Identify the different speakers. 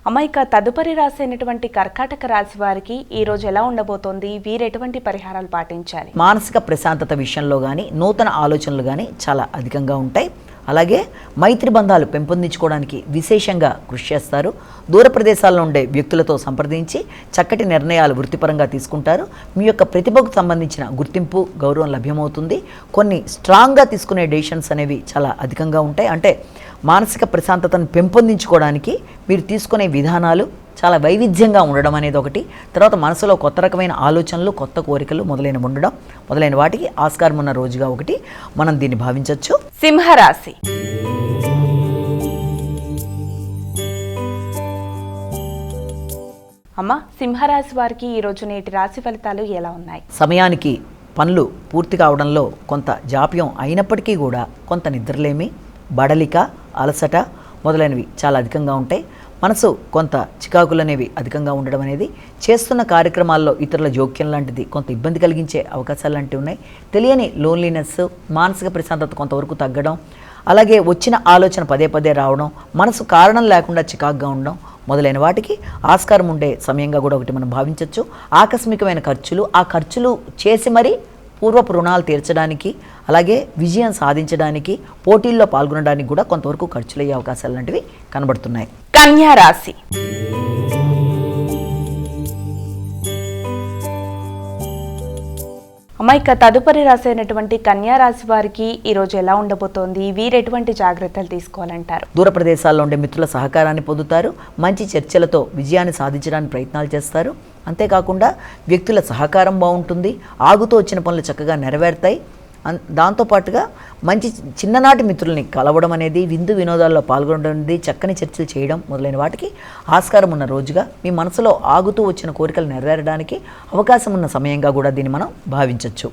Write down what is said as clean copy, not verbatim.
Speaker 1: అమ్మ, ఇక తదుపరి రాశి అయినటువంటి కర్కాటక రాశి వారికి ఈ రోజు ఎలా ఉండబోతోంది? వీరు ఎటువంటి పరిహారాలు పాటించాలి?
Speaker 2: మానసిక ప్రశాంతత విషయంలో కానీ నూతన ఆలోచనలు కానీ చాలా అధికంగా ఉంటాయి. అలాగే మైత్రి బంధాలు పెంపొందించుకోవడానికి విశేషంగా కృషి చేస్తారు. దూర ప్రదేశాల్లో ఉండే వ్యక్తులతో సంప్రదించి చక్కటి నిర్ణయాలు వృత్తిపరంగా తీసుకుంటారు. మీ యొక్క ప్రతిభకు సంబంధించిన గుర్తింపు, గౌరవం లభ్యమవుతుంది. కొన్ని స్ట్రాంగ్గా తీసుకునే డెసిషన్స్ అనేవి చాలా అధికంగా ఉంటాయి. అంటే మానసిక ప్రశాంతతను పెంపొందించుకోవడానికి మీరు తీసుకునే విధానాలు చాలా వైవిధ్యంగా ఉండడం అనేది ఒకటి. తర్వాత మనసులో కొత్త రకమైన ఆలోచనలు, కొత్త కోరికలు మొదలైన వాటికి ఆస్కారం ఉన్న రోజుగా ఒకటి మనం దీన్ని భావించవచ్చు.
Speaker 1: సింహరాశి. అమ్మ, సింహరాశి వారికి ఈ రోజు నేటి రాశి ఫలితాలు ఎలా ఉన్నాయి?
Speaker 2: సమయానికి పనులు పూర్తి కావడంలో కొంత జాప్యం అయినప్పటికీ కూడా కొంత నిద్రలేమి, బడలిక, అలసట మొదలైనవి చాలా అధికంగా ఉంటాయి. మనసు కొంత చికాకులు అనేవి అధికంగా ఉండడం అనేది, చేస్తున్న కార్యక్రమాల్లో ఇతరుల జోక్యం లాంటిది కొంత ఇబ్బంది కలిగించే అవకాశాలు లాంటివి ఉన్నాయి. తెలియని లోన్లీనెస్, మానసిక ప్రశాంతత కొంతవరకు తగ్గడం, అలాగే వచ్చిన ఆలోచన పదే పదే రావడం, మనసు కారణం లేకుండా చికాకుగా ఉండడం మొదలైన వాటికి ఆస్కారం ఉండే సమయంగా కూడా ఒకటి మనం భావించవచ్చు. ఆకస్మికమైన ఖర్చులు, ఆ ఖర్చులు చేసి మరీ పూర్వపు రుణాలు తీర్చడానికి, అలాగే విజయం సాధించడానికి, పోటీల్లో పాల్గొనడానికి కూడా కొంతవరకు ఖర్చులయ్యే అవకాశాలు లాంటివి కనబడుతున్నాయి.
Speaker 1: కన్యా రాశి. అమ్మ, ఇక తదుపరి రాశి అయినటువంటి కన్యా రాశి వారికి ఈ రోజు ఎలా ఉండబోతోంది? వీరు ఎటువంటి జాగ్రత్తలు తీసుకోవాలంటారు?
Speaker 2: దూర ప్రదేశాల్లో ఉండే మిత్రుల సహకారాన్ని పొందుతారు. మంచి చర్చలతో విజయాన్ని సాధించడానికి ప్రయత్నాలు చేస్తారు. అంతేకాకుండా వ్యక్తుల సహకారం బాగుంటుంది. ఆగుతూ వచ్చిన పనులు చక్కగా నెరవేరుతాయి. దాంతోపాటుగా మంచి చిన్ననాటి మిత్రుల్ని కలవడం అనేది, విందు వినోదాల్లో పాల్గొనడం అనేది, చక్కని చర్చలు చేయడం మొదలైన వాటికి ఆస్కారం ఉన్న రోజుగా, మీ మనసులో ఆగుతూ వచ్చిన కోరికలు నెరవేరడానికి అవకాశం ఉన్న సమయంగా కూడా దీన్ని మనం భావించవచ్చు.